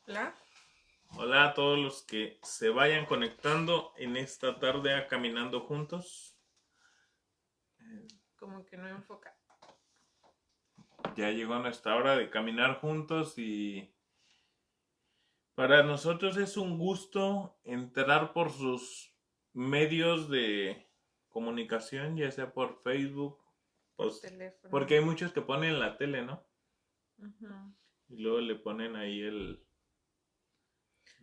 Hola. Hola a todos los que se vayan conectando en esta tarde a Caminando Juntos. Como que no enfoca. Ya llegó nuestra hora de caminar juntos y para nosotros es un gusto entrar por sus medios de comunicación, ya sea por Facebook, Por pues, teléfono. porque hay muchos que ponen la tele, ¿no? Ujú. Y luego le ponen ahí el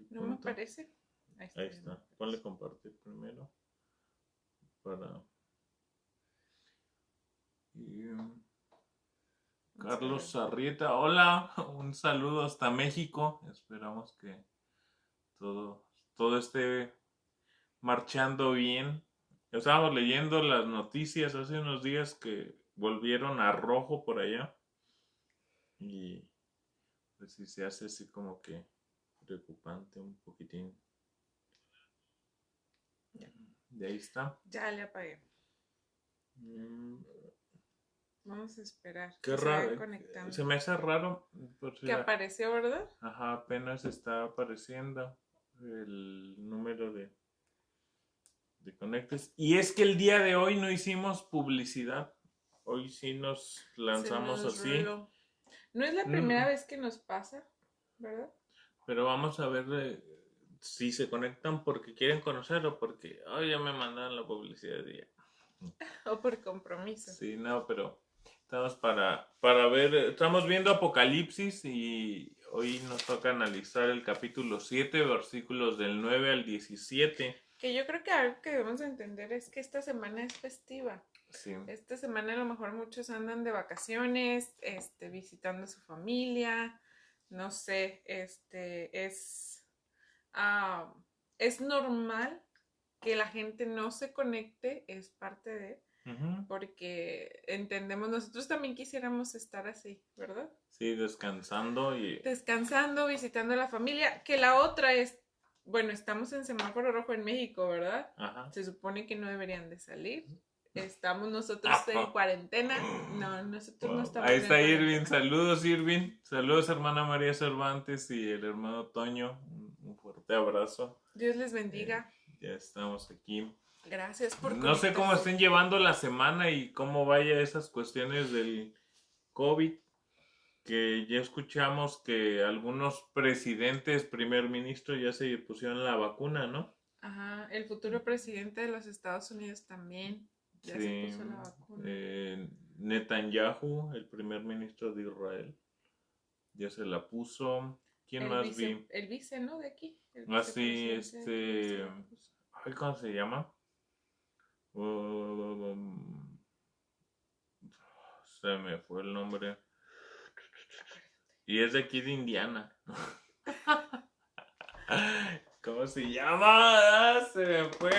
No me punto. parece. Ahí está, Ahí ya me está. Ponle apareció. compartir primero para... y, Vamos a ver. Carlos Arrieta, hola, un saludo hasta México. Esperamos que todo, todo esté marchando bien. Estábamos leyendo las noticias hace unos días que volvieron a rojo por allá y pues sí se hace así como que preocupante un poquitín. Ya. De ahí está. Ya le apagué. Mm, Vamos a esperar Qué que se raro, vayan conectando. se me hace raro, por si Que apareció, ¿verdad? ajá, apenas está apareciendo el número de conectes. Y es que el día de hoy no hicimos publicidad. Hoy sí nos Se lanzamos nos así. roló. No es la primera Mm, vez que nos pasa, ¿verdad? Pero vamos a ver si se conectan porque quieren conocer o porque ya me mandaron la publicidad y ya. O por compromiso. Sí, no, pero estamos para ver, estamos viendo Apocalipsis y hoy nos toca analizar el capítulo 7 versículos del 9 al 17. Que yo creo que algo que debemos entender es que esta semana es festiva. Sí. Esta semana a lo mejor muchos andan de vacaciones, visitando a su familia, no sé, ah, es normal que la gente no se conecte, es parte de, Ujú. porque entendemos, nosotros también quisiéramos estar así, ¿verdad? Sí, descansando y... Descansando, visitando a la familia, que la otra es, bueno, estamos en semáforo rojo en México, ¿verdad? Ajá. Se supone que no deberían de salir. Estamos nosotros en cuarentena. No, nosotros no Wow. Ahí estamos en está Irving. cuarentena. Saludos, Irving. Saludos, hermana María Cervantes y el hermano Toño. Un fuerte abrazo. Dios les Eh, bendiga. ya estamos aquí. Gracias por No sé cómo conectarse. estén llevando la semana y cómo vaya esas cuestiones del COVID, que ya escuchamos que algunos presidentes, primer ministro, ya se pusieron la vacuna, ¿no? Ajá, el futuro presidente de los Estados Unidos también ya se Sí. puso la vacuna. Netanyahu, el primer ministro de Israel, ya se la puso. ¿Quién más vi? El vice, ¿no? De aquí, el Así, vicepresidente de aquí ya se la puso. ay, ¿cómo se llama? Um, Se me fue el nombre. Y es de aquí de Indiana. ¿Cómo se llama? Se me fue.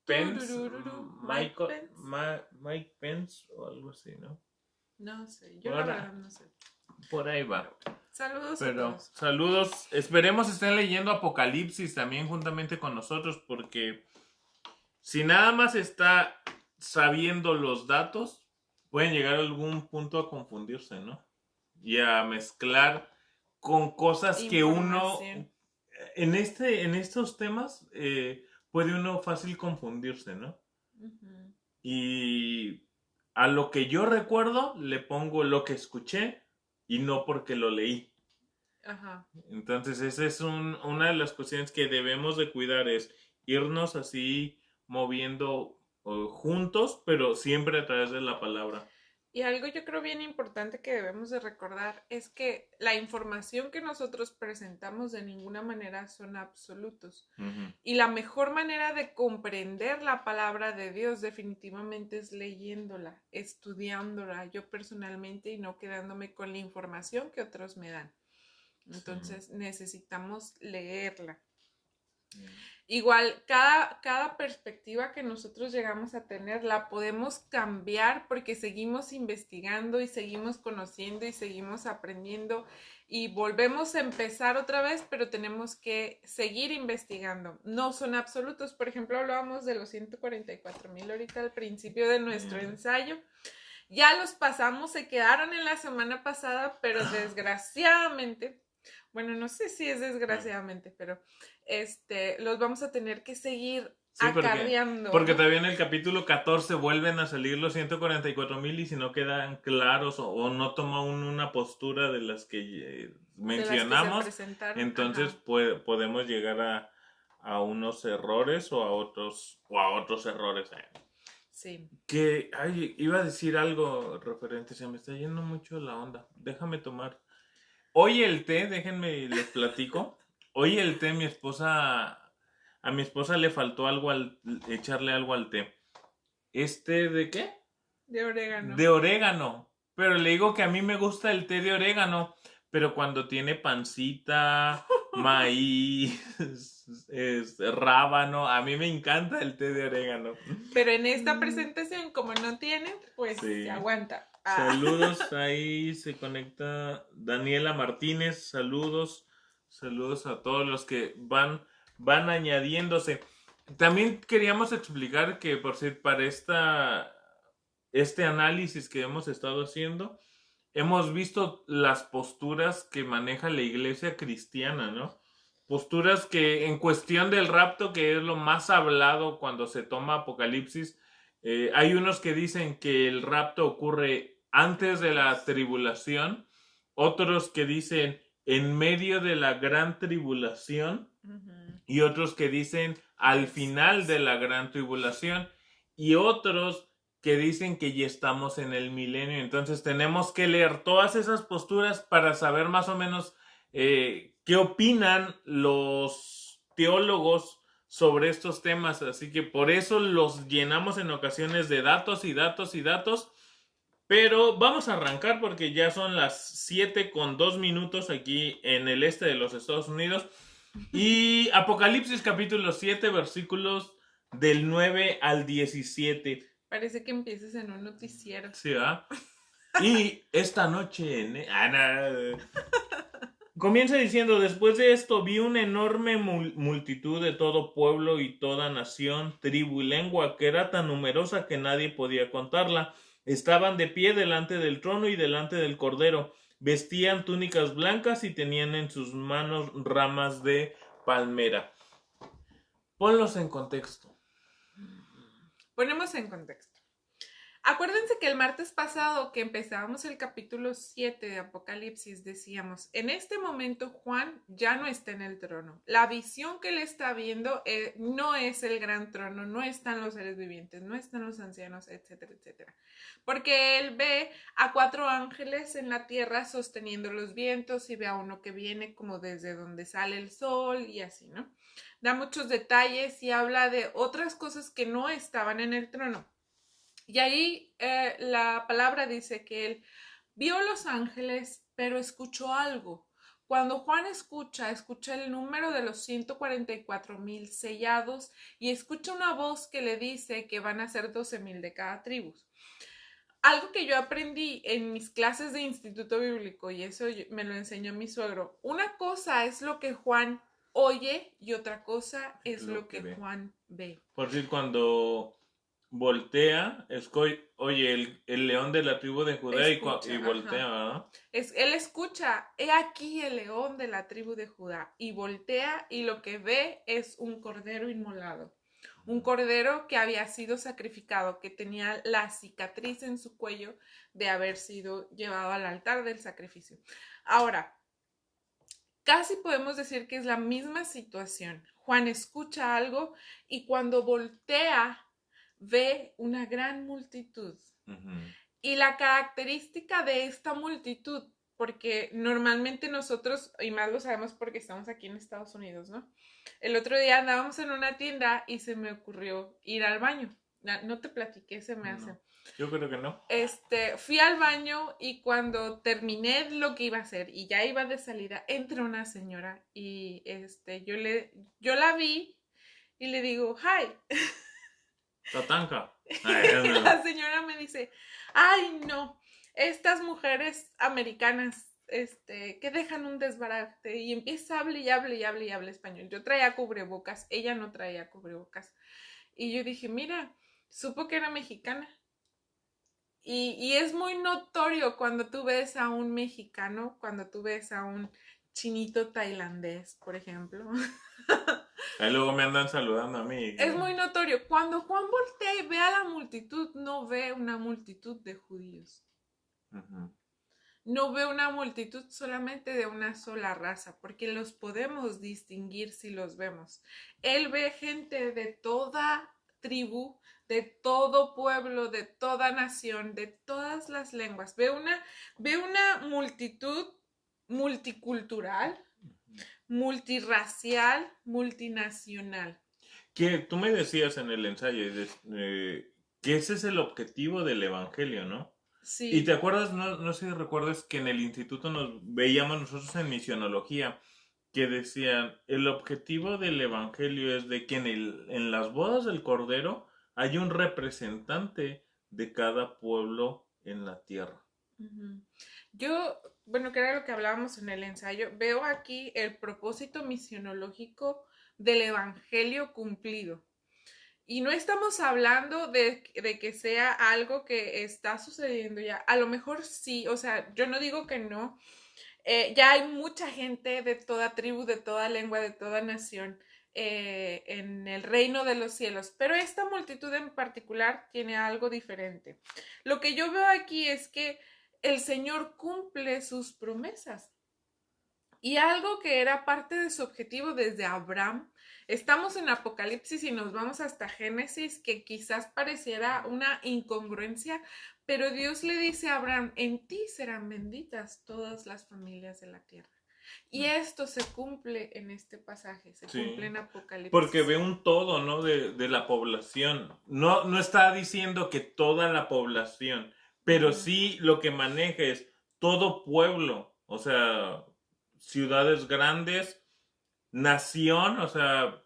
Pence. Mike Michael, Pence. Mike Pence o algo así, ¿no? No sé, yo la Por, verdad no sé. por ahí Pero va. bueno, saludos a Pero todos. saludos. Esperemos estén leyendo Apocalipsis también juntamente con nosotros porque si nada más está sabiendo los datos, pueden llegar a algún punto a confundirse, ¿no? Y a mezclar con cosas que uno, Información. en estos temas, puede uno fácil confundirse, ¿no? Ujú. Y a lo que yo recuerdo, le pongo lo que escuché y no porque lo leí. Ajá. Entonces, esa es una de las cuestiones que debemos de cuidar, es irnos así moviendo juntos, pero siempre a través de la palabra. Y algo yo creo bien importante que debemos de recordar es que la información que nosotros presentamos de ninguna manera son absolutos. Ujú. Y la mejor manera de comprender la palabra de Dios definitivamente es leyéndola, estudiándola yo personalmente y no quedándome con la información que otros me dan. Sí. Entonces necesitamos leerla. Mm. Igual, cada perspectiva que nosotros llegamos a tener la podemos cambiar porque seguimos investigando y seguimos conociendo y seguimos aprendiendo y volvemos a empezar otra vez, pero tenemos que seguir investigando. No son absolutos. Por ejemplo, hablábamos de los 144,000 ahorita al principio de nuestro ensayo Ya los pasamos, se quedaron en la semana pasada, pero desgraciadamente, bueno, no sé si es desgraciadamente, pero los vamos a tener que seguir Sí, acarreando, porque ¿no? todavía en el capítulo 14 vuelven a salir los 144,000 y si no quedan claros o no toma una postura de las que De las que se mencionamos, presentaron, entonces ajá, podemos llegar a unos errores o a otros errores. sí. Que, ay, iba a decir algo referente, se me está yendo mucho la onda. Déjame tomar. Hoy el té, déjenme les platico. Hoy el té, a mi esposa le faltó algo echarle algo al té. ¿De qué? De orégano. De orégano. Pero le digo que a mí me gusta el té de orégano. Pero cuando tiene pancita, maíz, rábano, a mí me encanta el té de orégano. Pero en esta presentación, como no tiene, pues se Sí. aguanta. Saludos, ahí se conecta Daniela Martínez, saludos, saludos a todos los que van añadiéndose. También queríamos explicar que por si para este análisis que hemos estado haciendo, hemos visto las posturas que maneja la iglesia cristiana, ¿no? Posturas que en cuestión del rapto, que es lo más hablado cuando se toma Apocalipsis, hay unos que dicen que el rapto ocurre antes de la tribulación, otros que dicen en medio de la gran tribulación y otros que dicen al final de la gran tribulación y otros que dicen que ya estamos en el milenio. Entonces tenemos que leer todas esas posturas para saber más o menos qué opinan los teólogos sobre estos temas. Así que por eso los llenamos en ocasiones de datos y datos y datos. Pero vamos a arrancar porque ya son las 7:02 aquí en el este de los Estados Unidos. Y Apocalipsis capítulo 7 versículos del 9 al 17. Parece que empieces en un noticiero. Sí, ¿verdad? Y esta noche... Comienza diciendo, después de esto vi una enorme multitud de todo pueblo y toda nación, tribu y lengua, que era tan numerosa que nadie podía contarla. Estaban de pie delante del trono y delante del cordero. Vestían túnicas blancas y tenían en sus manos ramas de palmera. Ponlos en contexto. Ponemos en contexto. Acuérdense que el martes pasado que empezábamos el capítulo 7 de Apocalipsis decíamos, en este momento Juan ya no está en el trono. La visión que él está viendo no es el gran trono, no están los seres vivientes, no están los ancianos, etcétera, etcétera. Porque él ve a 4 ángeles en la tierra sosteniendo los vientos y ve a uno que viene como desde donde sale el sol y así, ¿no? Da muchos detalles y habla de otras cosas que no estaban en el trono. Y ahí la palabra dice que él vio los ángeles, pero escuchó algo. Cuando Juan escucha el número de los 144,000 sellados y escucha una voz que le dice que van a ser 12,000 de cada tribu. Algo que yo aprendí en mis clases de instituto bíblico, y eso me lo enseñó mi suegro, una cosa es lo que Juan oye y otra cosa es lo que Juan ve. Por decir, cuando voltea, oye, el león de la tribu de Judá y voltea, ¿verdad? Él escucha, he aquí el león de la tribu de Judá, y voltea y lo que ve es un cordero inmolado. Un cordero que había sido sacrificado, que tenía la cicatriz en su cuello de haber sido llevado al altar del sacrificio. Ahora, casi podemos decir que es la misma situación. Juan escucha algo y cuando voltea ve una gran multitud. Y la característica de esta multitud, porque normalmente nosotros, y más lo sabemos porque estamos aquí en Estados Unidos, ¿no? El otro día andábamos en una tienda y se me ocurrió ir al baño. No te platiqué, se me hace. Yo creo que no. Fui al baño y cuando terminé lo que iba a hacer y ya iba de salida, entra una señora y yo la vi y le digo, hi. Tatanka. La señora me dice, ay no, estas mujeres americanas que dejan un desbarate y empieza a hablar y hable y hable y hable español. Yo traía cubrebocas, ella no traía cubrebocas. Y yo dije, mira, supo que era mexicana. Y es muy notorio cuando tú ves a un mexicano, cuando tú ves a un chinito tailandés, por ejemplo. Ahí luego me andan saludando a mí. Es muy notorio. Cuando Juan voltea y ve a la multitud, no ve una multitud de judíos. Uh-huh. No ve una multitud solamente de una sola raza, porque los podemos distinguir si los vemos. Él ve gente de toda tribu, de todo pueblo, de toda nación, de todas las lenguas. Ve una multitud multicultural, multirracial, multinacional. Que tú me decías en el ensayo que ese es el objetivo del evangelio, ¿no? Y te Sí. acuerdas, no sé si recuerdas que en el instituto nos veíamos nosotros en misionología que decían, el objetivo del evangelio es de que en las bodas del Cordero hay un representante de cada pueblo en la tierra. Ujú. Yo, bueno, que era lo que hablábamos en el ensayo, veo aquí el propósito misionológico del evangelio cumplido. Y no estamos hablando de que sea algo que está sucediendo ya. A lo mejor sí, o sea, yo no digo que no. Ya hay mucha gente de toda tribu, de toda lengua, de toda nación en el reino de los cielos, pero esta multitud en particular tiene algo diferente. Lo que yo veo aquí es que el Señor cumple sus promesas. Y algo que era parte de su objetivo desde Abraham, estamos en Apocalipsis y nos vamos hasta Génesis, que quizás pareciera una incongruencia, pero Dios le dice a Abraham, en ti serán benditas todas las familias de la tierra. Y esto se cumple en este pasaje, se cumple Sí. en Apocalipsis. Porque ve un todo, ¿no? De la población. No está diciendo que toda la población, pero sí lo que maneja es todo pueblo, o sea, ciudades grandes, nación, o sea,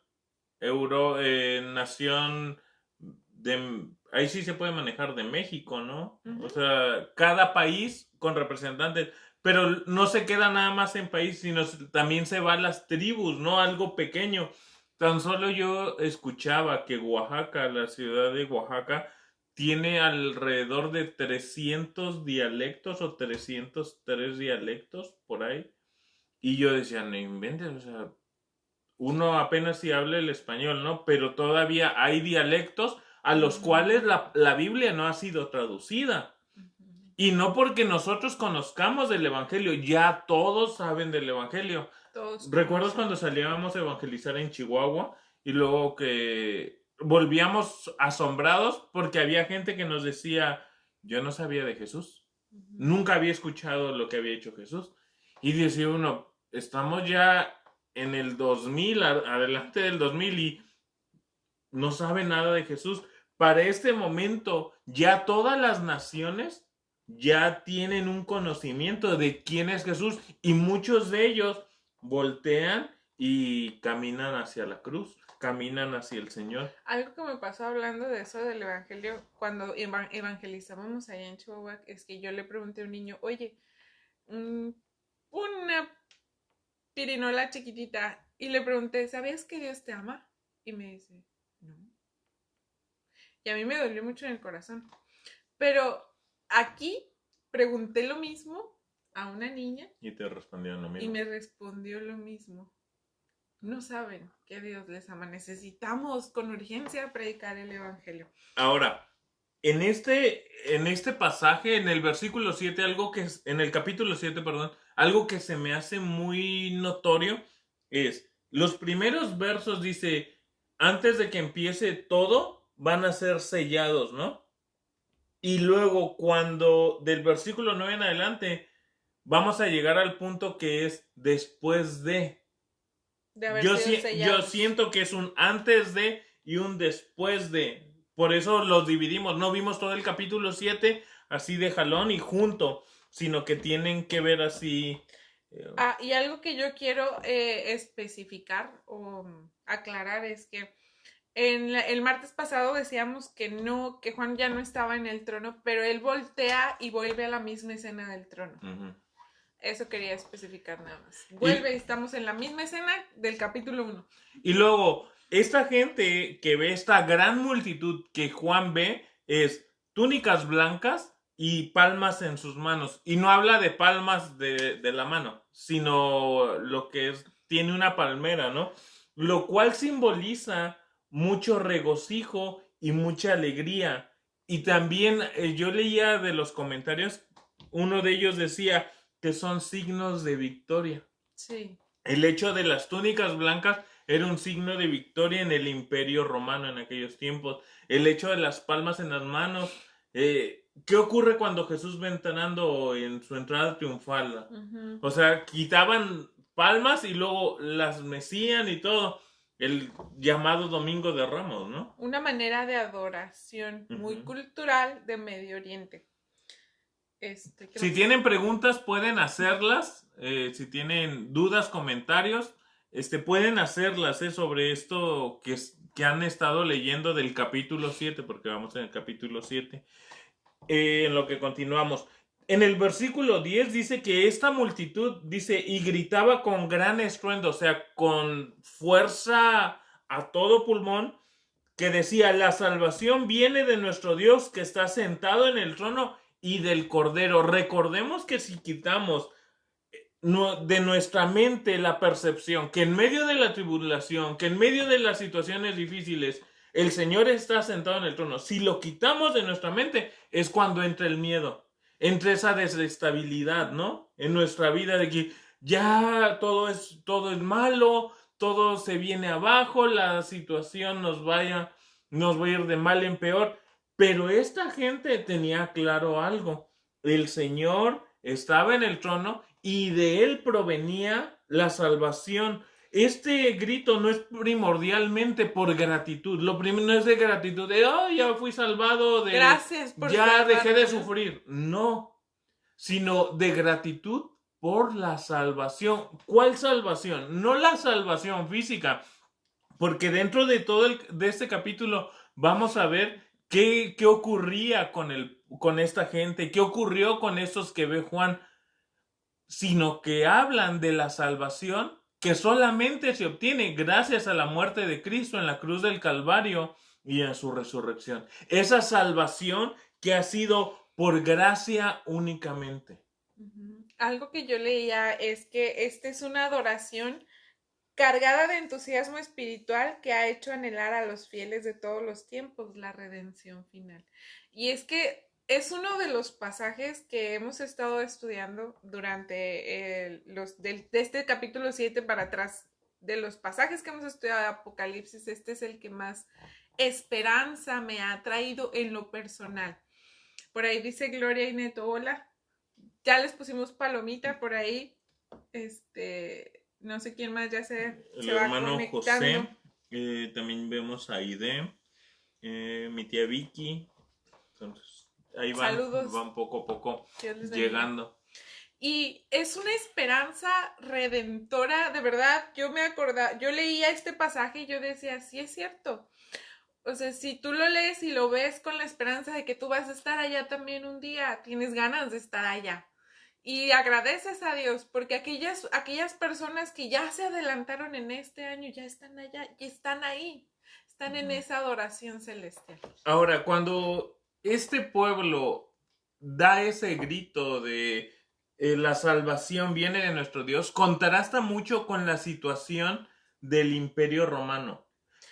nación ahí sí se puede manejar de México, ¿no? O sea, cada país con representantes, pero no se queda nada más en país, sino también se va a las tribus, ¿no? Algo pequeño. Tan solo yo escuchaba que Oaxaca, la ciudad de Oaxaca, tiene alrededor de 300 dialectos o 303 dialectos por ahí. Y yo decía, no inventes, o sea, uno apenas si habla el español, ¿no? Pero todavía hay dialectos a los cuales la Biblia no ha sido traducida. Y no porque nosotros conozcamos del Evangelio, ya todos saben del Evangelio. Todos ¿Recuerdas conocen. cuando salíamos a evangelizar en Chihuahua y luego que volvíamos asombrados porque había gente que nos decía, yo no sabía de Jesús, nunca había escuchado lo que había hecho Jesús? Y decía uno, estamos ya en el 2000, adelante del 2000 y no sabe nada de Jesús. Para este momento, ya todas las naciones ya tienen un conocimiento de quién es Jesús y muchos de ellos voltean y caminan hacia la cruz, caminan hacia el Señor. Algo que me pasó hablando de eso del evangelio, cuando evangelizábamos allá en Chihuahua, es que yo le pregunté a un niño, oye, una pirinola chiquitita, y le pregunté, ¿sabías que Dios te ama? Y me dice, no. Y a mí me dolió mucho en el corazón. Pero aquí pregunté lo mismo a una niña Y te respondieron lo y mismo. me respondió lo mismo. No saben que Dios les ama. Necesitamos con urgencia predicar el evangelio. Ahora, en este pasaje, en el versículo 7, en el capítulo 7, perdón, algo que se me hace muy notorio es, los primeros versos dice, antes de que empiece todo, van a ser sellados, ¿no? Y luego, cuando del versículo 9 en adelante, vamos a llegar al punto que es después de. De haber Yo, sido yo sellados. siento que es un antes de y un después de. Por eso los dividimos. No vimos todo el capítulo 7 así de jalón y junto, sino que tienen que ver así. Y algo que yo quiero especificar o aclarar es que el martes pasado decíamos que no, que Juan ya no estaba en el trono, pero él voltea y vuelve a la misma escena del trono. Eso quería especificar nada más. Vuelve y estamos en la misma escena del capítulo 1. Y luego, esta gente que ve esta gran multitud que Juan ve es túnicas blancas, y palmas en sus manos. Y no habla de palmas de la mano, sino lo que es, tiene una palmera, ¿no? Lo cual simboliza mucho regocijo y mucha alegría. Y también yo leía de los comentarios, uno de ellos decía que son signos de victoria. Sí. El hecho de las túnicas blancas era un signo de victoria en el Imperio Romano en aquellos tiempos. El hecho de las palmas en las manos. ¿Qué ocurre cuando Jesús va entrando en su entrada triunfal? Uh-huh. O sea, quitaban palmas y luego las mecían y todo. El llamado Domingo de Ramos, ¿no? Una manera de adoración muy cultural de Medio Oriente. Si tienen preguntas, pueden hacerlas. Si tienen dudas, comentarios, pueden hacerlas sobre esto que han estado leyendo del capítulo 7, porque vamos en el capítulo 7. En lo que continuamos. En el versículo 10 dice que esta multitud, dice, y gritaba con gran estruendo, o sea, con fuerza a todo pulmón, que decía, la salvación viene de nuestro Dios que está sentado en el trono y del Cordero. Recordemos que si quitamos de nuestra mente la percepción que en medio de la tribulación, que en medio de las situaciones difíciles, el Señor está sentado en el trono. Si lo quitamos de nuestra mente, es cuando entra el miedo, entra esa desestabilidad, ¿no? En nuestra vida de que ya todo es malo, todo se viene abajo, la situación nos va a ir de mal en peor. Pero esta gente tenía claro algo. El Señor estaba en el trono y de él provenía la salvación. Este grito no es primordialmente por gratitud. Lo primero no es de gratitud de, oh, ya fui salvado, de gracias por ya salvarme. dejé de sufrir. No, sino de gratitud por la salvación. ¿Cuál salvación? No la salvación física, porque dentro de todo de este capítulo vamos a ver qué ocurría con esta gente, qué ocurrió con estos que ve Juan, sino que hablan de la salvación que solamente se obtiene gracias a la muerte de Cristo en la cruz del Calvario y en su resurrección. Esa salvación que ha sido por gracia únicamente. Algo que yo leía es que esta es una adoración cargada de entusiasmo espiritual que ha hecho anhelar a los fieles de todos los tiempos la redención final. Y es que es uno de los pasajes que hemos estado estudiando durante de este capítulo 7 para atrás, de los pasajes que hemos estudiado de Apocalipsis, este es el que más esperanza me ha traído en lo personal. Por ahí dice Gloria y Neto, hola. Ya les pusimos palomita por ahí. No sé quién más ya se va hermano conectando. José, también vemos a Aide, mi tía Vicky. Entonces, ahí van poco a poco llegando. Y es una esperanza redentora, de verdad. Yo leía este pasaje y yo decía, sí es cierto. O sea, si tú lo lees y lo ves con la esperanza de que tú vas a estar allá también un día, tienes ganas de estar allá. Y agradeces a Dios porque aquellas personas que ya se adelantaron en este año ya están allá y están ahí, están en esa adoración celestial. Ahora, cuando este pueblo da ese grito de la salvación viene de nuestro Dios, contrasta mucho con la situación del Imperio Romano.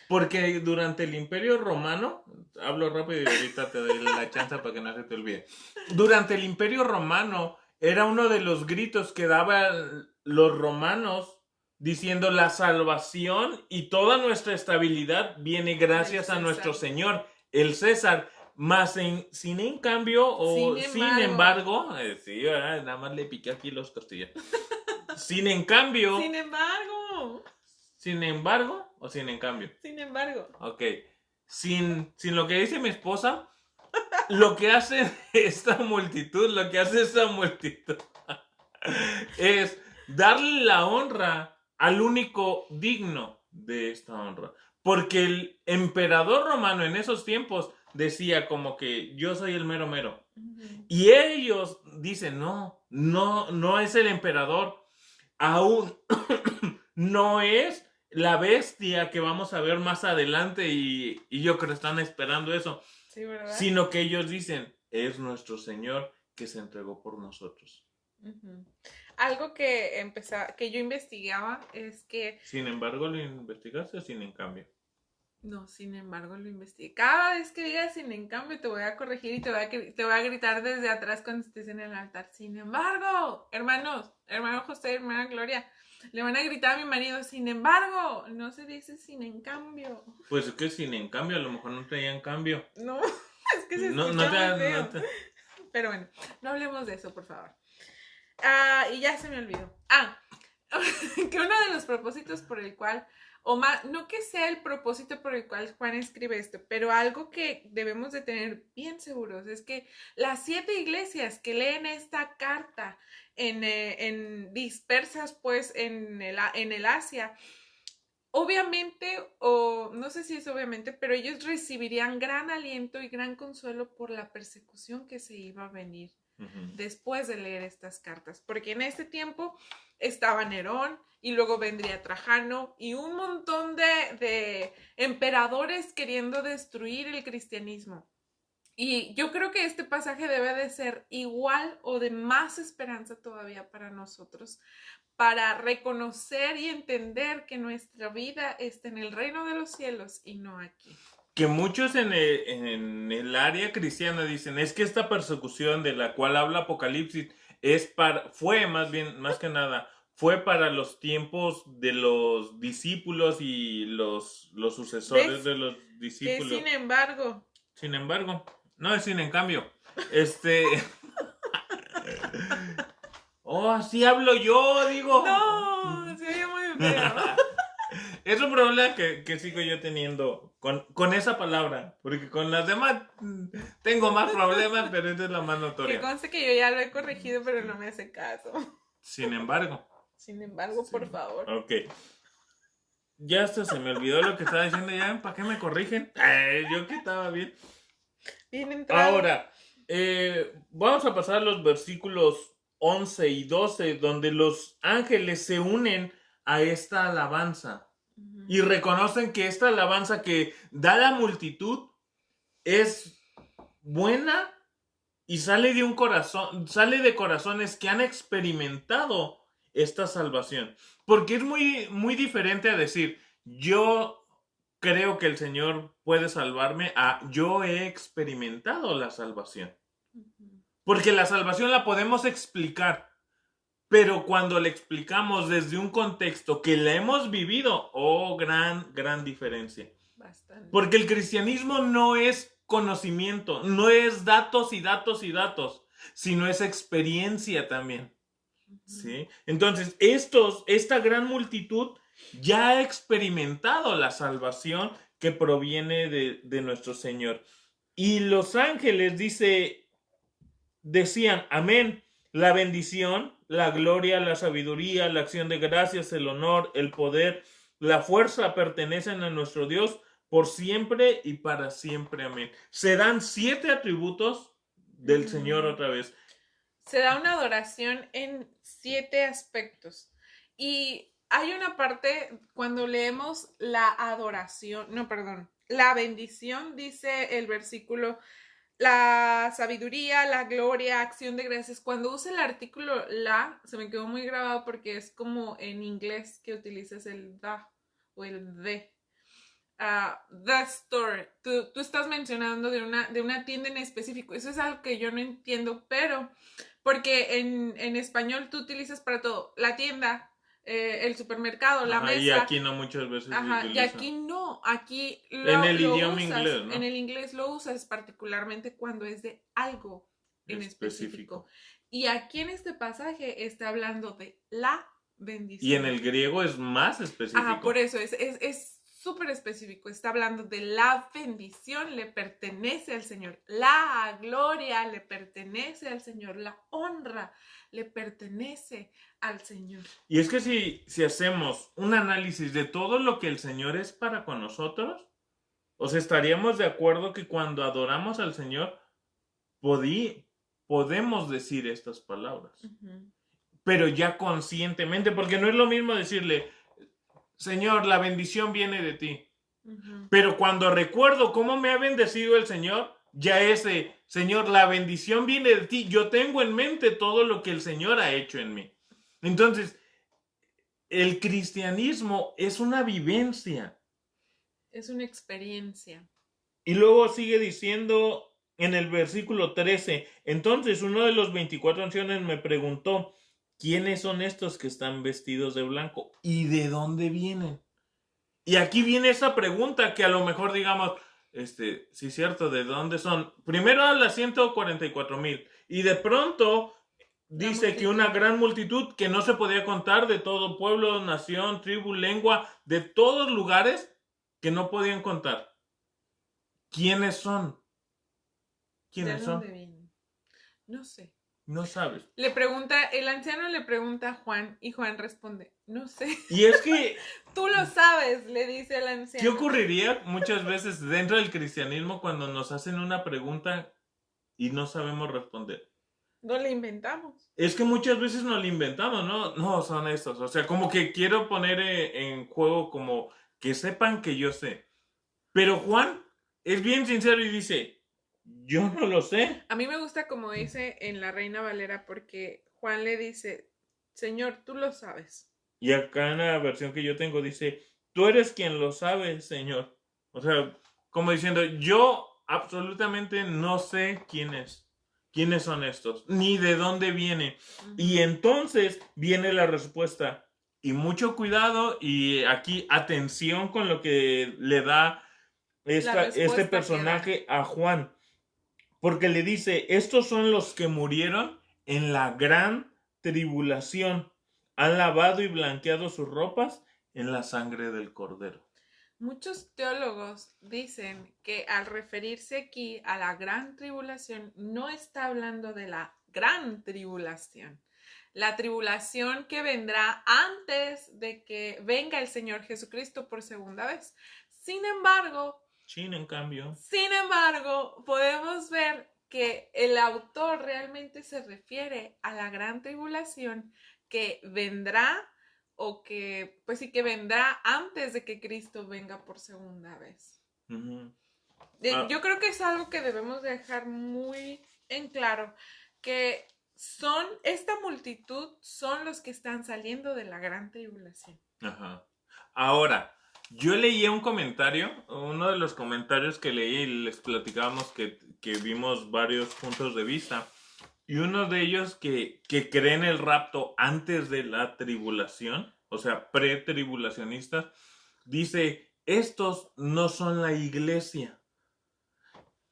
Porque durante el Imperio Romano, hablo rápido y ahorita te doy la chance para que no se te olvide. Durante el Imperio Romano era uno de los gritos que daban los romanos diciendo la salvación y toda nuestra estabilidad viene gracias a nuestro Señor, el César. Más sin embargo, sí, nada más le piqué aquí los costillas. Sin embargo, ok, sin lo que dice mi esposa, lo que hace esa multitud es darle la honra al único digno de esta honra. Porque el emperador romano en esos tiempos decía como que yo soy el mero mero. Y ellos dicen, no es el emperador. Aún no es la bestia que vamos a ver más adelante y yo creo que están esperando eso. Sí, ¿verdad? Sino que ellos dicen, es nuestro Señor que se entregó por nosotros. Uh-huh. Algo que yo investigaba es que... Sin embargo, ¿lo investigaste o sin en cambio? No, sin embargo, lo investigué. Cada vez que digas sin en cambio, te voy a corregir y te voy a gritar desde atrás cuando estés en el altar. Sin embargo, hermanos, hermano José, hermana Gloria, le van a gritar a mi marido, sin embargo, no se dice sin en cambio. Pues es que sin en cambio, a lo mejor no traían cambio. No, es que se escucha muy feo. Pero bueno, no hablemos de eso, por favor. Y ya se me olvidó. Que uno de los propósitos por el cual, o más, no que sea el propósito por el cual Juan escribe esto, pero algo que debemos de tener bien seguros es que las 7 iglesias que leen esta carta dispersas pues en el Asia, obviamente, o no sé si es obviamente, pero ellos recibirían gran aliento y gran consuelo por la persecución que se iba a venir después de leer estas cartas, porque en este tiempo estaba Nerón y luego vendría Trajano y un montón de emperadores queriendo destruir el cristianismo. Y yo creo que este pasaje debe de ser igual o de más esperanza todavía para nosotros, para reconocer y entender que nuestra vida está en el reino de los cielos y no aquí. Que muchos en el área cristiana dicen, es que esta persecución de la cual habla Apocalipsis fue más que nada, fue para los tiempos de los discípulos y los sucesores de los discípulos. Que sin embargo, no es sin en cambio. Así hablo yo, digo. No, se oye muy feo. Es un problema que sigo yo teniendo con esa palabra, porque con las demás tengo más problemas, pero esta es la más notoria. Que conste que yo ya lo he corregido, pero no me hace caso. Sin embargo, por favor. Ok. Ya hasta se me olvidó lo que estaba diciendo. ¿Ya? ¿Para qué me corrigen? Yo que estaba bien. Bien entrado. Ahora, vamos a pasar a los versículos 11 y 12, donde los ángeles se unen a esta alabanza. Y reconocen que esta alabanza que da la multitud es buena y sale de corazones que han experimentado esta salvación. Porque es muy, muy diferente a decir, yo creo que el Señor puede salvarme, a yo he experimentado la salvación. Porque la salvación la podemos explicar. Pero cuando le explicamos desde un contexto que la hemos vivido, gran diferencia. Bastante. Porque el cristianismo no es conocimiento, no es datos y datos y datos, sino es experiencia también. ¿Sí? Entonces, esta gran multitud ya ha experimentado la salvación que proviene de nuestro Señor. Y los ángeles decían, amén, la bendición, la gloria, la sabiduría, la acción de gracias, el honor, el poder, la fuerza pertenecen a nuestro Dios por siempre y para siempre. Amén. Se dan 7 atributos del Señor otra vez. Se da una adoración en 7 aspectos. Y hay una parte cuando leemos la bendición, dice el versículo, la sabiduría, la gloria, acción de gracias. Cuando usa el artículo la, se me quedó muy grabado porque es como en inglés que utilizas el da o el de. The store. Tú estás mencionando de una tienda en específico. Eso es algo que yo no entiendo, pero porque en español tú utilizas para todo la tienda, el supermercado, la mesa. Y aquí no muchas veces. Y aquí no. Aquí en el idioma inglés, ¿no? En el inglés lo usas particularmente cuando es de algo en específico. Y aquí en este pasaje está hablando de la bendición. Y en el griego es más específico. Por eso es súper específico. Está hablando de la bendición, le pertenece al Señor. La gloria le pertenece al Señor. La honra le pertenece al Señor. Y es que si hacemos un análisis de todo lo que el Señor es para con nosotros, estaríamos de acuerdo que cuando adoramos al Señor podemos decir estas palabras. Pero ya conscientemente, porque no es lo mismo decirle, Señor, la bendición viene de ti. Pero cuando recuerdo cómo me ha bendecido el Señor, ya ese, Señor, la bendición viene de ti. Yo tengo en mente todo lo que el Señor ha hecho en mí. Entonces, el cristianismo es una vivencia. Es una experiencia. Y luego sigue diciendo en el versículo 13, entonces uno de los 24 ancianos me preguntó, ¿quiénes son estos que están vestidos de blanco? ¿Y de dónde vienen? Y aquí viene esa pregunta que a lo mejor digamos, sí es cierto, ¿de dónde son? Primero habla 144,000 y de pronto dice que una gran multitud que no se podía contar de todo pueblo, nación, tribu, lengua, de todos lugares que no podían contar. ¿Quiénes son? ¿Quiénes ¿De son? dónde vienen? No sé. No sabes. El anciano le pregunta a Juan y Juan responde, no sé. Y es que... Tú lo sabes, le dice el anciano. ¿Qué ocurriría muchas veces dentro del cristianismo cuando nos hacen una pregunta y no sabemos responder? No le inventamos. Es que muchas veces nos lo inventamos, ¿no? No, son estos. O sea, como que quiero poner en juego como que sepan que yo sé. Pero Juan es bien sincero y dice, yo no lo sé. A mí me gusta como dice en la Reina Valera porque Juan le dice, Señor, tú lo sabes. Y acá en la versión que yo tengo dice, tú eres quien lo sabe, Señor. O sea, como diciendo, yo absolutamente no sé quiénes son estos, ni de dónde viene. Y entonces viene la respuesta. Y mucho cuidado y aquí atención con lo que le da este personaje a Juan. Porque le dice, estos son los que murieron en la gran tribulación. Han lavado y blanqueado sus ropas en la sangre del Cordero. Muchos teólogos dicen que al referirse aquí a la gran tribulación, no está hablando de la gran tribulación. La tribulación que vendrá antes de que venga el Señor Jesucristo por segunda vez. Sin embargo, podemos ver que el autor realmente se refiere a la gran tribulación que vendrá o que, pues sí, que vendrá antes de que Cristo venga por segunda vez. Yo creo que es algo que debemos dejar muy en claro, que esta multitud son los que están saliendo de la gran tribulación. Ajá. Ahora, yo leía un comentario, uno de los comentarios que leí y les platicábamos que vimos varios puntos de vista. Y uno de ellos que creen el rapto antes de la tribulación, o sea, pretribulacionistas, dice, estos no son la iglesia.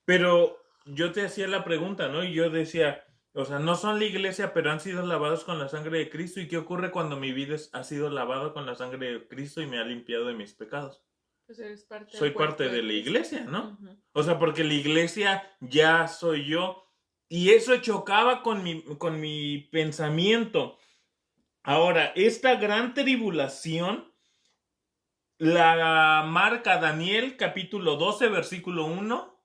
Pero yo te hacía la pregunta, ¿no? Y yo decía, o sea, no son la iglesia, pero han sido lavados con la sangre de Cristo. ¿Y qué ocurre cuando mi vida ha sido lavada con la sangre de Cristo y me ha limpiado de mis pecados? Pues eres parte soy parte de la iglesia, ¿no? O sea, porque la iglesia ya soy yo. Y eso chocaba con mi pensamiento. Ahora, esta gran tribulación la marca Daniel capítulo 12 versículo 1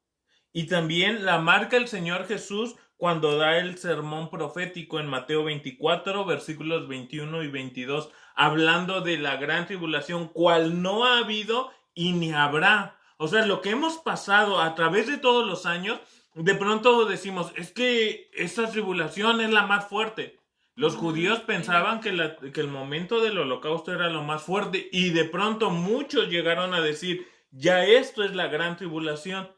y también la marca el Señor Jesús cuando da el sermón profético en Mateo 24 versículos 21 y 22 hablando de la gran tribulación cual no ha habido y ni habrá. O sea, lo que hemos pasado a través de todos los años, de pronto decimos, es que esta tribulación es la más fuerte. Los judíos pensaban que el momento del holocausto era lo más fuerte y de pronto muchos llegaron a decir, ya esto es la gran tribulación.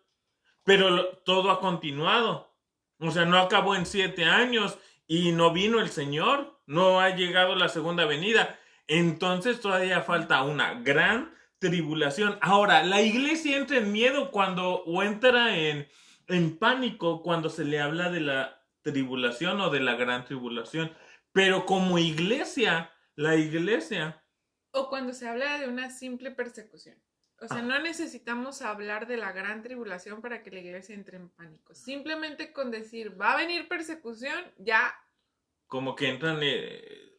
Pero todo ha continuado. O sea, no acabó en 7 años y no vino el Señor. No ha llegado la segunda venida. Entonces todavía falta una gran tribulación. Ahora, la iglesia entra en miedo o entra en pánico cuando se le habla de la tribulación o de la gran tribulación. Pero como iglesia, la iglesia... O cuando se habla de una simple persecución. O sea, no necesitamos hablar de la gran tribulación para que la iglesia entre en pánico. Simplemente con decir, va a venir persecución, ya... Como que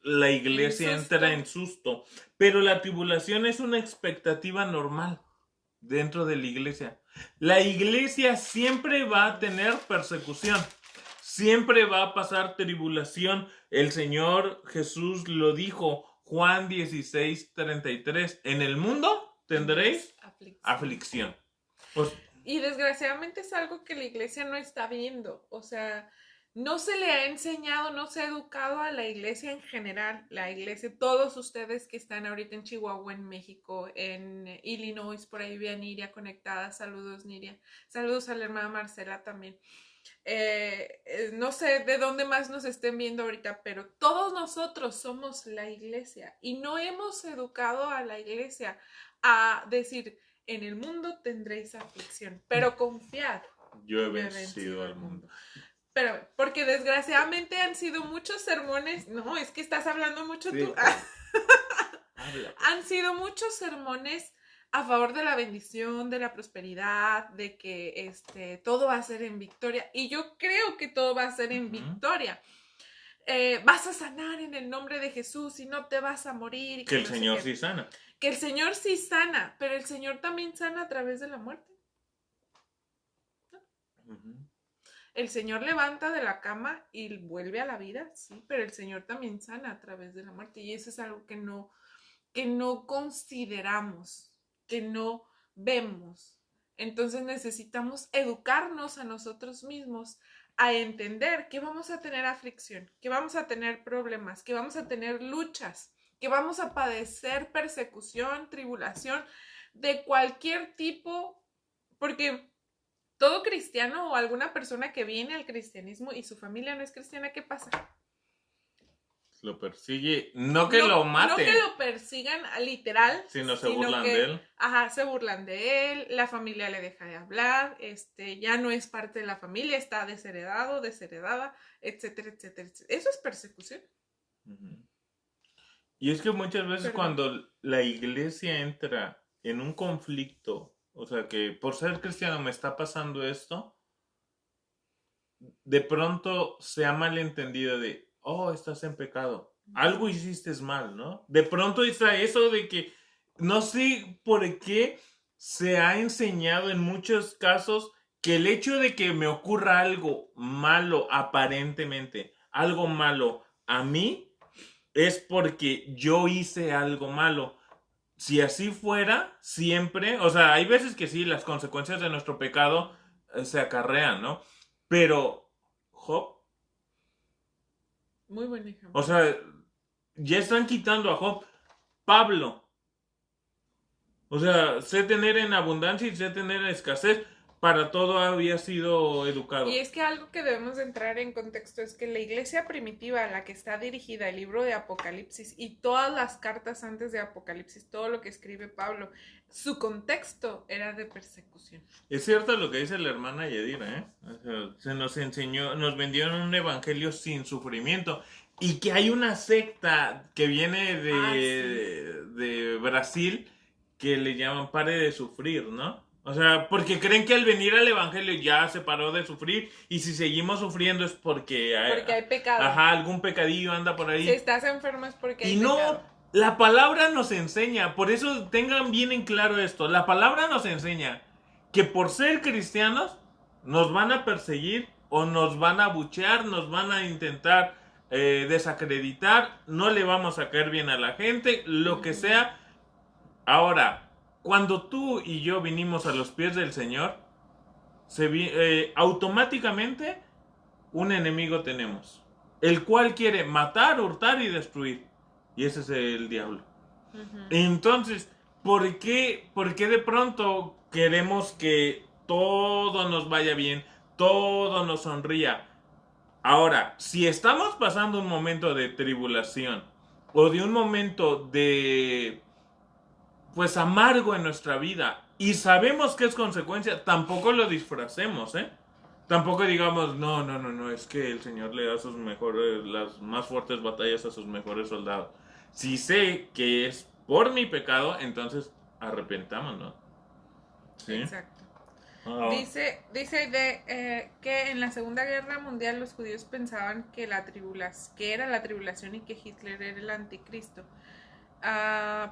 la iglesia entra en susto. Pero la tribulación es una expectativa normal dentro de la iglesia. La iglesia siempre va a tener persecución. Siempre va a pasar tribulación. El Señor Jesús lo dijo, Juan 16:33. En el mundo tendréis aflicción. Y desgraciadamente es algo que la iglesia no está viendo. O sea, no se le ha enseñado, no se ha educado a la iglesia en general. La iglesia, todos ustedes que están ahorita en Chihuahua, en México, en Illinois, por ahí vi a Niria conectada. Saludos, Niria. Saludos a la hermana Marcela también. No sé de dónde más nos estén viendo ahorita, pero todos nosotros somos la iglesia y no hemos educado a la iglesia a decir, en el mundo tendréis aflicción, pero confiad. Yo he vencido al mundo. Pero, porque desgraciadamente han sido muchos sermones, no, es que estás hablando mucho tú. Han sido muchos sermones a favor de la bendición, de la prosperidad, de que todo va a ser en victoria. Y yo creo que todo va a ser en victoria. Vas a sanar en el nombre de Jesús y no te vas a morir. Que el Señor sí sana. Que el Señor sí sana, pero el Señor también sana a través de la muerte. El Señor levanta de la cama y vuelve a la vida, sí, pero el Señor también sana a través de la muerte. Y eso es algo que no consideramos, que no vemos. Entonces necesitamos educarnos a nosotros mismos a entender que vamos a tener aflicción, que vamos a tener problemas, que vamos a tener luchas, que vamos a padecer persecución, tribulación de cualquier tipo, porque todo cristiano o alguna persona que viene al cristianismo y su familia no es cristiana, ¿qué pasa? Lo persigue, no que lo maten. No que lo persigan literal. Sino se burlan de él. Ajá, se burlan de él, la familia le deja de hablar, ya no es parte de la familia, está desheredado, desheredada, etcétera, etcétera, etcétera. Eso es persecución. Y es que muchas veces cuando la iglesia entra en un conflicto, o sea que por ser cristiano me está pasando esto, de pronto se ha malentendido de, oh, estás en pecado, algo hiciste mal, ¿no? De pronto está eso de que, no sé por qué se ha enseñado en muchos casos que el hecho de que me ocurra algo malo aparentemente, algo malo a mí, es porque yo hice algo malo. Si así fuera, siempre, o sea, hay veces que sí, las consecuencias de nuestro pecado se acarrean, ¿no? Pero Job. Muy buen ejemplo. O sea, ya están quitando a Job. Pablo. O sea, sé tener en abundancia y sé tener en escasez. Para todo había sido educado. Y es que algo que debemos de entrar en contexto es que la iglesia primitiva a la que está dirigida el libro de Apocalipsis y todas las cartas antes de Apocalipsis, todo lo que escribe Pablo, su contexto era de persecución. Es cierto lo que dice la hermana Yadira, ¿eh? O sea, se nos enseñó, nos vendieron un evangelio sin sufrimiento. Y que hay una secta que viene de Brasil que le llaman Pare de Sufrir, ¿no? O sea, porque creen que al venir al evangelio ya se paró de sufrir y si seguimos sufriendo es porque hay pecado. Ajá, algún pecadillo anda por ahí. Si estás enfermo es porque hay pecado. Y no, la palabra nos enseña, por eso tengan bien en claro esto, la palabra nos enseña que por ser cristianos nos van a perseguir o nos van a abuchear, nos van a intentar desacreditar, no le vamos a caer bien a la gente, lo que sea. Ahora, cuando tú y yo vinimos a los pies del Señor, automáticamente un enemigo tenemos, el cual quiere matar, hurtar y destruir. Y ese es el diablo. Entonces, ¿por qué de pronto queremos que todo nos vaya bien, todo nos sonría? Ahora, si estamos pasando un momento de tribulación o de un momento de pues amargo en nuestra vida y sabemos que es consecuencia, tampoco lo disfracemos, ¿eh? Tampoco digamos, no, es que el Señor le da sus mejores, las más fuertes batallas a sus mejores soldados. Si sé que es por mi pecado, entonces arrepentámonos. ¿Sí? Exacto. Dice que en la Segunda Guerra Mundial los judíos pensaban que era la tribulación y que Hitler era el anticristo.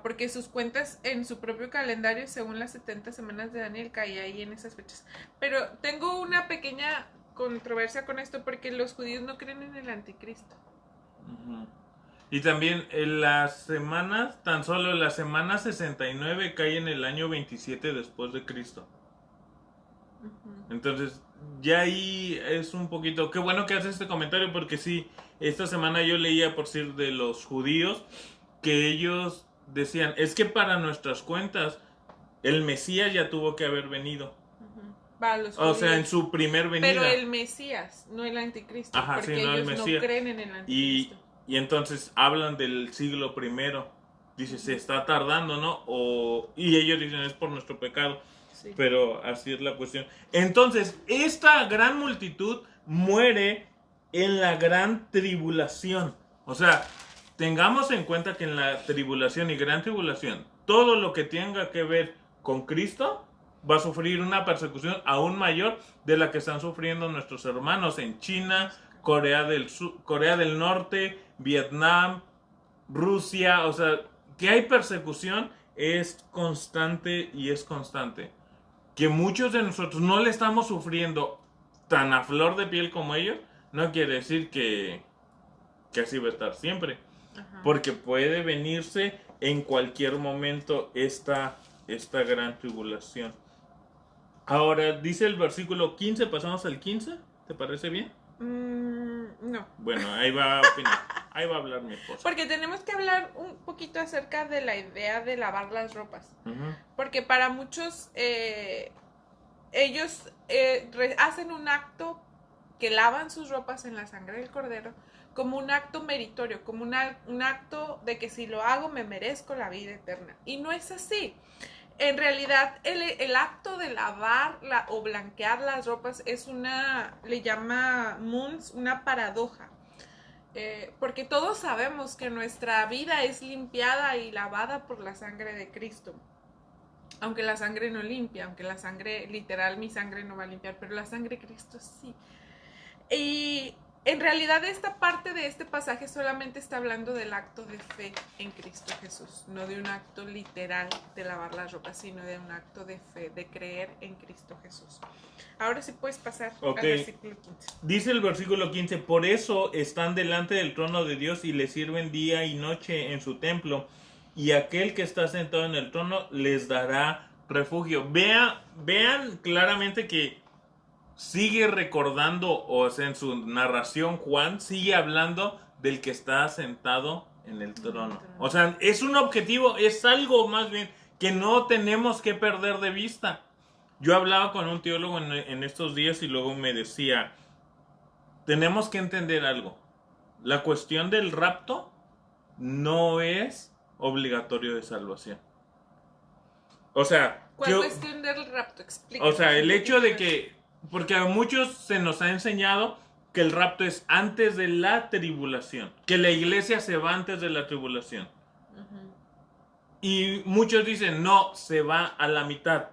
Porque sus cuentas en su propio calendario, según las 70 semanas de Daniel, caía ahí en esas fechas. Pero tengo una pequeña controversia con esto porque los judíos no creen en el anticristo. Y también en las semanas, tan solo la semana 69 cae en el año 27 después de Cristo. Entonces, ya ahí es un poquito... Qué bueno que haces este comentario porque sí, esta semana yo leía por decir de los judíos que ellos decían, es que para nuestras cuentas el Mesías ya tuvo que haber venido. Para los O sea, en judíos. su primer Pero venida. el Mesías, no el anticristo, Ajá, sí, porque no el ellos no Mesías. creen en el anticristo. Y entonces hablan del siglo primero. Dice, se está tardando, ¿no? Y ellos dicen, es por nuestro pecado. Sí. Pero así es la cuestión. Entonces, esta gran multitud muere en la gran tribulación. O sea, tengamos en cuenta que en la tribulación y gran tribulación, todo lo que tenga que ver con Cristo va a sufrir una persecución aún mayor de la que están sufriendo nuestros hermanos en China, Corea del Norte, Vietnam, Rusia. O sea, que hay persecución es constante y es constante. Que muchos de nosotros no le estamos sufriendo tan a flor de piel como ellos, no quiere decir que así va a estar siempre. Ajá. Porque puede venirse en cualquier momento esta gran tribulación. Ahora, dice el versículo 15, pasamos al 15, ¿te parece bien? No. Bueno, ahí va a opinar. Ahí va a hablar mi esposa. Porque tenemos que hablar un poquito acerca de la idea de lavar las ropas. Porque para muchos, ellos hacen un acto que lavan sus ropas en la sangre del cordero como un acto meritorio, como un acto de que si lo hago me merezco la vida eterna. Y no es así. En realidad, el acto de lavar o blanquear las ropas es le llama Moons, una paradoja. Porque todos sabemos que nuestra vida es limpiada y lavada por la sangre de Cristo. Aunque la sangre no limpia, aunque la sangre, literal, mi sangre no va a limpiar, pero la sangre de Cristo sí. Y en realidad esta parte de este pasaje solamente está hablando del acto de fe en Cristo Jesús, no de un acto literal de lavar las ropas, sino de un acto de fe, de creer en Cristo Jesús. Ahora sí puedes pasar al versículo 15. Dice el versículo 15, por eso están delante del trono de Dios y le sirven día y noche en su templo, y aquel que está sentado en el trono les dará refugio. Vean claramente que sigue recordando, o sea, en su narración Juan sigue hablando del que está sentado en el trono. O sea, es un objetivo, es algo más bien que no tenemos que perder de vista. Yo hablaba con un teólogo en estos días y luego me decía, tenemos que entender algo. La cuestión del rapto no es obligatorio de salvación. O sea, ¿cuál cuestión del rapto? Explícanos. O sea, el hecho de que, porque a muchos se nos ha enseñado que el rapto es antes de la tribulación, que la iglesia se va antes de la tribulación. Y muchos dicen, no, se va a la mitad.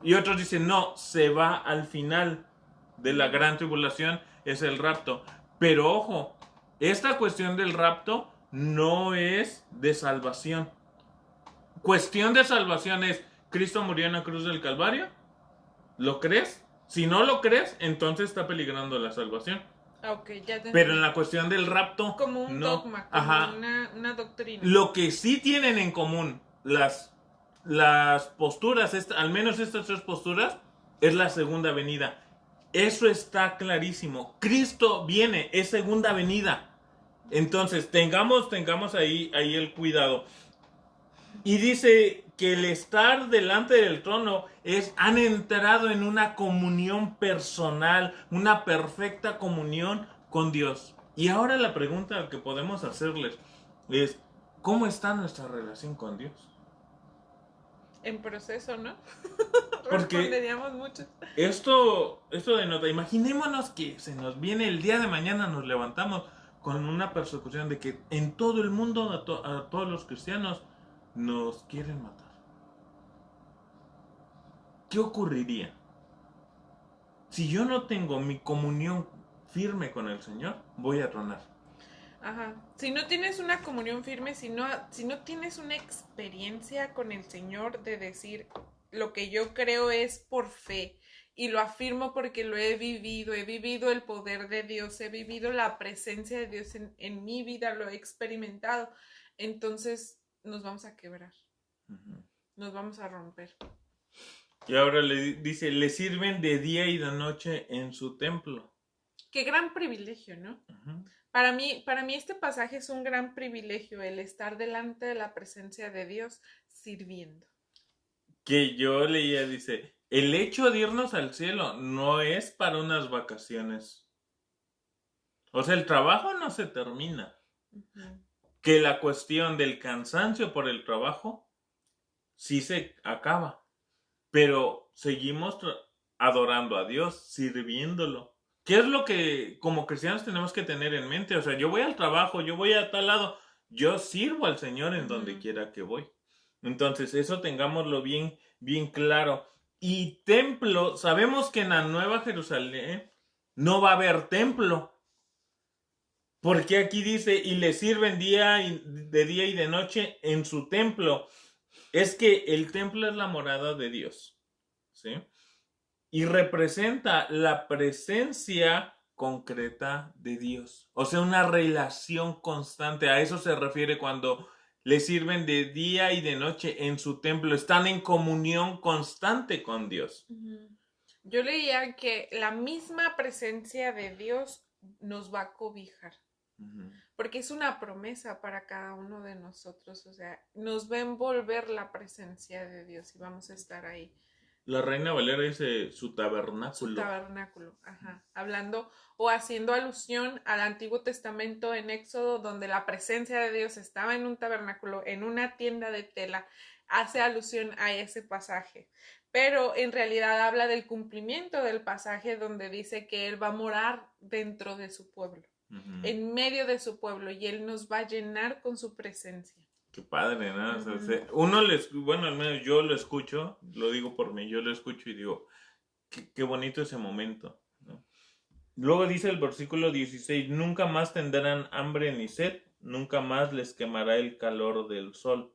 Y otros dicen, no, se va al final de la gran tribulación, es el rapto. Pero ojo, esta cuestión del rapto no es de salvación. Cuestión de salvación es, Cristo murió en la cruz del Calvario. ¿Lo crees? Si no lo crees, entonces está peligrando la salvación. Okay, ya te Pero en la cuestión del rapto, como un dogma, como una doctrina. Lo que sí tienen en común las posturas, al menos estas tres posturas, es la segunda venida. Eso está clarísimo. Cristo viene, es segunda venida. Entonces, tengamos ahí el cuidado. Y dice que el estar delante del trono han entrado en una comunión personal, una perfecta comunión con Dios. Y ahora la pregunta que podemos hacerles es, ¿cómo está nuestra relación con Dios? En proceso, ¿no? Porque responderíamos mucho. Esto denota, imaginémonos que se nos viene el día de mañana, nos levantamos con una persecución de que en todo el mundo a todos los cristianos nos quieren matar. ¿Qué ocurriría? Si yo no tengo mi comunión firme con el Señor, voy a tronar. Ajá. Si no tienes una comunión firme, si no tienes una experiencia con el Señor de decir lo que yo creo es por fe y lo afirmo porque lo he vivido el poder de Dios, he vivido la presencia de Dios en mi vida, lo he experimentado, entonces nos vamos a quebrar, nos vamos a romper. Y ahora dice, le sirven de día y de noche en su templo. Qué gran privilegio, ¿no? Uh-huh. Para mí este pasaje es un gran privilegio, el estar delante de la presencia de Dios sirviendo. Que yo leía, dice, el hecho de irnos al cielo no es para unas vacaciones. O sea, el trabajo no se termina. Uh-huh. Que la cuestión del cansancio por el trabajo sí se acaba. Pero seguimos adorando a Dios, sirviéndolo. ¿Qué es lo que como cristianos tenemos que tener en mente? O sea, yo voy al trabajo, yo voy a tal lado, yo sirvo al Señor en donde quiera que voy. Entonces, eso tengámoslo bien, bien claro. Y templo, sabemos que en la Nueva Jerusalén no va a haber templo. Porque aquí dice, y le sirven de día y de noche en su templo. Es que el templo es la morada de Dios. ¿Sí? Y representa la presencia concreta de Dios. O sea, una relación constante. A eso se refiere cuando le sirven de día y de noche en su templo. Están en comunión constante con Dios. Yo leía que la misma presencia de Dios nos va a cobijar. Porque es una promesa para cada uno de nosotros. O sea, nos va a envolver la presencia de Dios y vamos a estar ahí. La Reina Valera dice su tabernáculo. Su tabernáculo, ajá. Hablando o haciendo alusión al Antiguo Testamento en Éxodo, donde la presencia de Dios estaba en un tabernáculo, en una tienda de tela, hace alusión a ese pasaje. Pero en realidad habla del cumplimiento del pasaje donde dice que Él va a morar dentro de su pueblo, en medio de su pueblo, y Él nos va a llenar con su presencia. Qué padre, ¿no? O sea, uno bueno, al menos yo lo escucho, lo digo por mí, yo lo escucho y digo, qué bonito ese momento, ¿no? Luego dice el versículo 16, nunca más tendrán hambre ni sed, nunca más les quemará el calor del sol.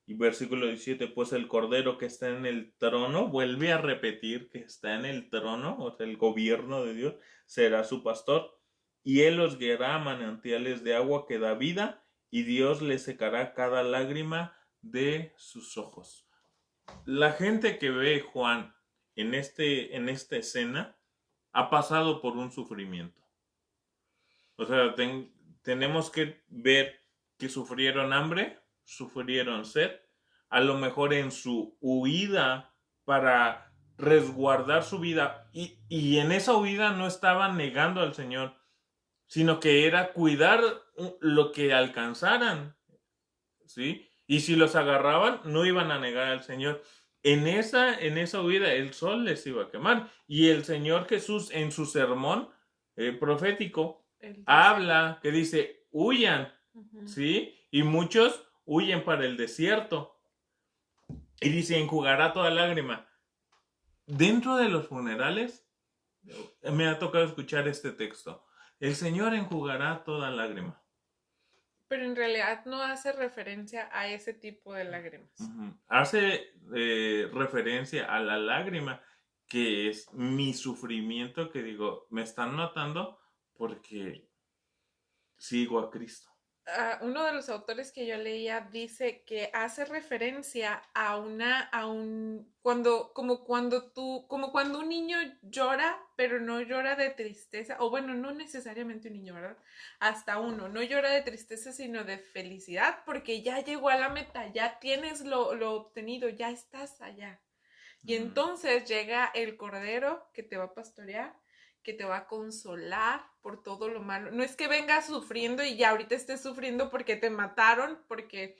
Y versículo 17, pues el cordero que está en el trono, vuelve a repetir que está en el trono, o sea, el gobierno de Dios, será su pastor, y él los guiará a manantiales de agua que da vida, y Dios le secará cada lágrima de sus ojos. La gente que ve Juan en esta escena ha pasado por un sufrimiento. O sea, tenemos que ver que sufrieron hambre, sufrieron sed, a lo mejor en su huida para resguardar su vida. Y en esa huida no estaban negando al Señor, sino que era cuidar lo que alcanzaran, ¿sí? Y si los agarraban, no iban a negar al Señor. En esa huida el sol les iba a quemar. Y el Señor Jesús en su sermón profético habla que dice, huyan, ¿sí? Y muchos huyen para el desierto. Y dice, enjugará toda lágrima. Dentro de los funerales, me ha tocado escuchar este texto. El Señor enjugará toda lágrima. Pero en realidad no hace referencia a ese tipo de lágrimas. Hace referencia a la lágrima, que es mi sufrimiento, que digo, me están matando porque sigo a Cristo. Uno de los autores que yo leía dice que hace referencia a como cuando un niño llora, pero no llora de tristeza, o bueno, no necesariamente un niño, ¿verdad? Hasta uno, no llora de tristeza, sino de felicidad, porque ya llegó a la meta, ya tienes lo obtenido, ya estás allá. Y entonces llega el cordero que te va a pastorear, que te va a consolar por todo lo malo. No es que vengas sufriendo y ya ahorita estés sufriendo porque te mataron, porque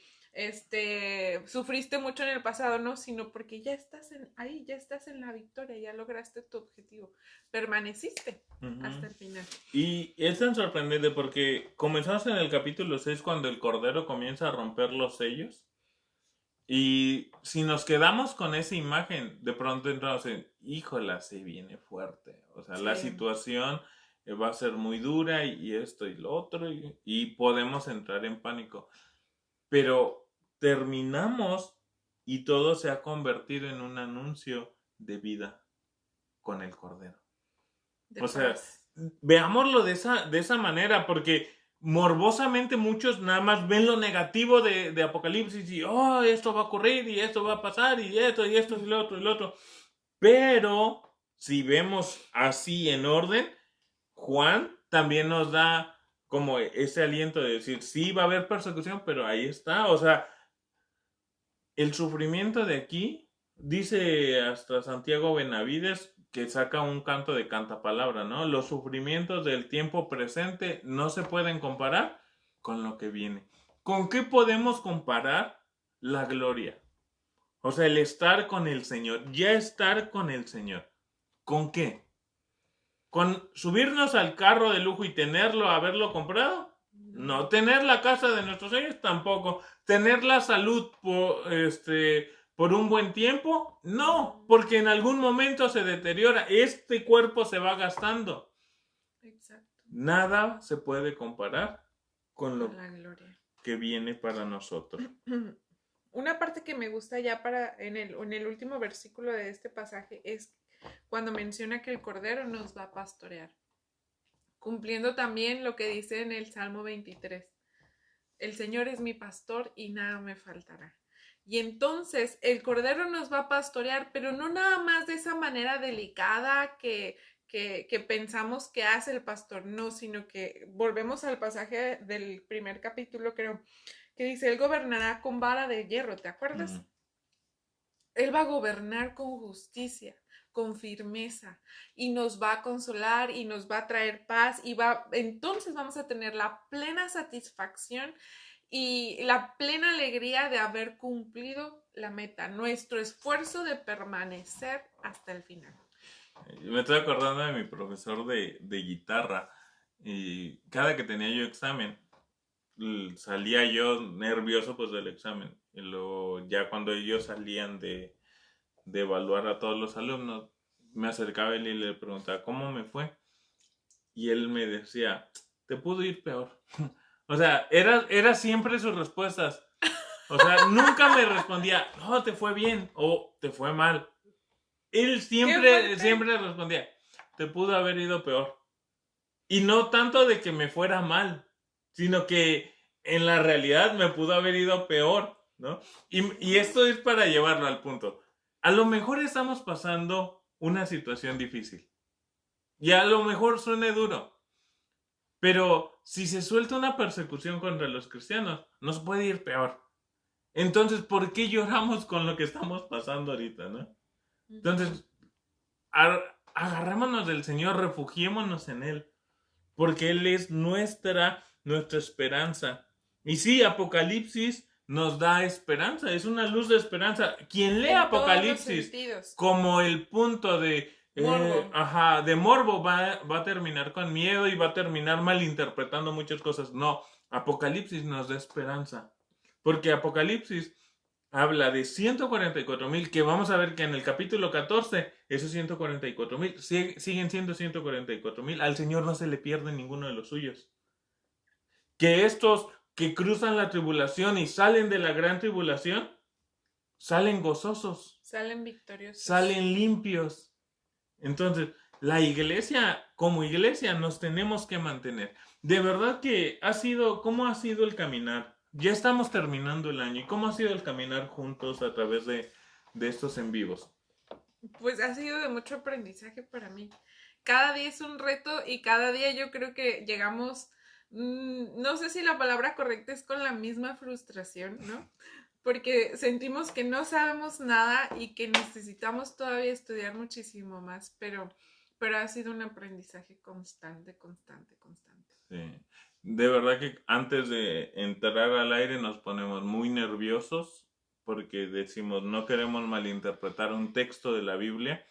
sufriste mucho en el pasado, no, sino porque ya estás ahí, ya estás en la victoria, ya lograste tu objetivo, permaneciste hasta el final. Y es tan sorprendente porque comenzamos en el capítulo 6 cuando el Cordero comienza a romper los sellos. Y si nos quedamos con esa imagen, de pronto entramos en, híjola, se viene fuerte. O sea, sí, la situación va a ser muy dura y esto y lo otro y podemos entrar en pánico. Pero terminamos y todo se ha convertido en un anuncio de vida con el Cordero. O sea, veámoslo de esa manera, porque morbosamente muchos nada más ven lo negativo de Apocalipsis y esto va a ocurrir y esto va a pasar y esto y lo otro y lo otro. Pero si vemos así en orden, Juan también nos da como ese aliento de decir, sí va a haber persecución, pero ahí está. O sea, el sufrimiento de aquí, dice hasta Santiago Benavides, que saca un canto de cantapalabra, ¿no? Los sufrimientos del tiempo presente no se pueden comparar con lo que viene. ¿Con qué podemos comparar la gloria? O sea, el estar con el Señor, ya estar con el Señor. ¿Con qué? ¿Con subirnos al carro de lujo y tenerlo, haberlo comprado? No. ¿Tener la casa de nuestros sueños? Tampoco. ¿Tener la salud por un buen tiempo? No, porque en algún momento se deteriora. Este cuerpo se va gastando. Exacto. Nada se puede comparar con lo la gloria que viene para nosotros. Una parte que me gusta ya en el último versículo de este pasaje es cuando menciona que el Cordero nos va a pastorear, cumpliendo también lo que dice en el Salmo 23. El Señor es mi pastor y nada me faltará. Y entonces el Cordero nos va a pastorear, pero no nada más de esa manera delicada que pensamos que hace el pastor, no, sino que volvemos al pasaje del primer capítulo, creo, que dice, Él gobernará con vara de hierro, ¿te acuerdas? Él va a gobernar con justicia, con firmeza, y nos va a consolar y nos va a traer paz, entonces vamos a tener la plena satisfacción y la plena alegría de haber cumplido la meta, nuestro esfuerzo de permanecer hasta el final. Me estoy acordando de mi profesor de guitarra, y cada que tenía yo examen, salía yo nervioso pues del examen, y luego ya cuando ellos salían de evaluar a todos los alumnos, me acercaba él y le preguntaba cómo me fue, y él me decía, te pudo ir peor. O sea, era siempre sus respuestas. O sea, nunca me respondía, no, te fue bien o te fue mal. Él siempre respondía, te pudo haber ido peor. Y no tanto de que me fuera mal, sino que en la realidad me pudo haber ido peor, ¿no? Y esto es para llevarlo al punto. A lo mejor estamos pasando una situación difícil. Y a lo mejor suene duro. Pero si se suelta una persecución contra los cristianos, nos puede ir peor. Entonces, ¿por qué lloramos con lo que estamos pasando ahorita, no? Entonces, agarrémonos del Señor, refugiémonos en Él, porque Él es nuestra esperanza. Y sí, Apocalipsis nos da esperanza, es una luz de esperanza. Quien lee Apocalipsis como el punto de morbo, de morbo va a terminar con miedo y va a terminar malinterpretando muchas cosas. No, Apocalipsis nos da esperanza, porque Apocalipsis habla de 144,000, que vamos a ver que en el capítulo 14, esos 144,000 siguen siendo 144,000. Al Señor no se le pierde ninguno de los suyos. Que estos que cruzan la tribulación y salen de la gran tribulación, salen gozosos. Salen victoriosos. Salen limpios. Entonces, la iglesia, como iglesia, nos tenemos que mantener. De verdad que ¿cómo ha sido el caminar? Ya estamos terminando el año. ¿Y cómo ha sido el caminar juntos a través de estos en vivos? Pues ha sido de mucho aprendizaje para mí. Cada día es un reto y cada día yo creo que llegamos, no sé si la palabra correcta es con la misma frustración, ¿no? Porque sentimos que no sabemos nada y que necesitamos todavía estudiar muchísimo más, pero ha sido un aprendizaje constante. Sí. De verdad que antes de entrar al aire nos ponemos muy nerviosos porque decimos no queremos malinterpretar un texto de la Biblia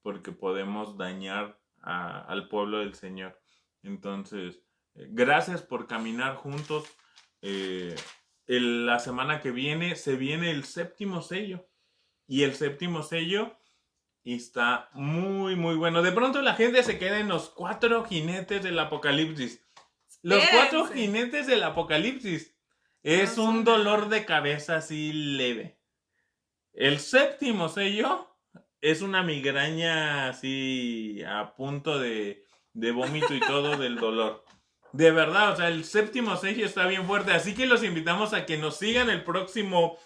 porque podemos dañar al pueblo del Señor. Entonces, gracias por caminar juntos. La semana que viene se viene el 7º sello, y el 7º sello está muy muy bueno. De pronto la gente se queda en los 4 jinetes del Apocalipsis. Los 4 jinetes del Apocalipsis es un dolor de cabeza así leve. El 7º sello es una migraña así a punto de vómito y todo del dolor. De verdad, o sea, el séptimo sello está bien fuerte. Así que los invitamos a que nos sigan el próximo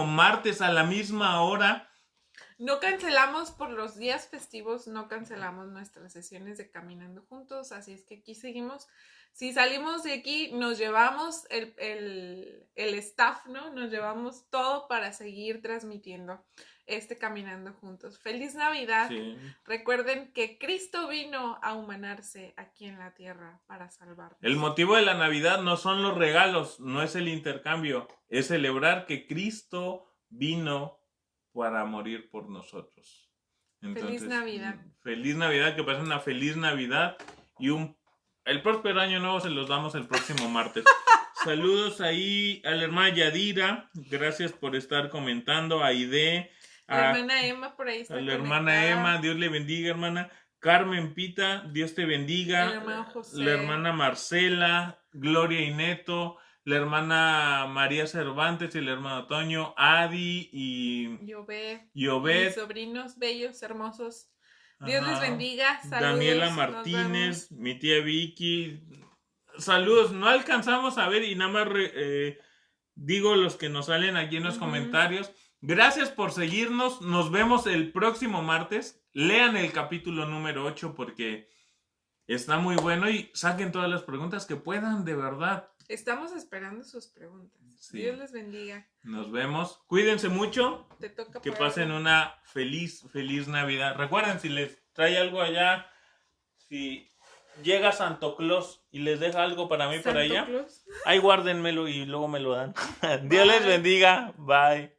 martes a la misma hora. No cancelamos por los días festivos, no cancelamos nuestras sesiones de Caminando Juntos, así es que aquí seguimos. Si salimos de aquí, nos llevamos el staff, ¿no? Nos llevamos todo para seguir transmitiendo Caminando Juntos. ¡Feliz Navidad! Sí. Recuerden que Cristo vino a humanarse aquí en la tierra para salvarnos. El motivo de la Navidad no son los regalos, no es el intercambio, es celebrar que Cristo vino para morir por nosotros. Entonces, feliz Navidad. Feliz Navidad, que pasen una feliz Navidad y el próspero año nuevo se los damos el próximo martes. Saludos ahí a la hermana Yadira, gracias por estar comentando, a Aide, la hermana Emma por ahí está a la conectada. hermana Emma, Dios le bendiga, hermana. Carmen Pita, Dios te bendiga. El hermano José. La hermana Marcela, Gloria y Neto, la hermana María Cervantes y el hermano Toño, Adi y Yobet. Mis Yobet. sobrinos bellos, hermosos. Dios les bendiga. Saludos. Daniela Martínez, mi tía Vicky. Saludos. No alcanzamos a ver y nada más digo los que nos salen aquí en los comentarios. Gracias por seguirnos. Nos vemos el próximo martes. Lean el capítulo número 8 porque está muy bueno y saquen todas las preguntas que puedan, de verdad. Estamos esperando sus preguntas. Sí. Dios les bendiga. Nos vemos. Cuídense mucho. Te toca que pasen una feliz Navidad. Recuerden, si les trae algo allá, si llega Santo Claus y les deja algo para mí por allá, ahí guárdenmelo y luego me lo dan. Dios les bendiga. Bye.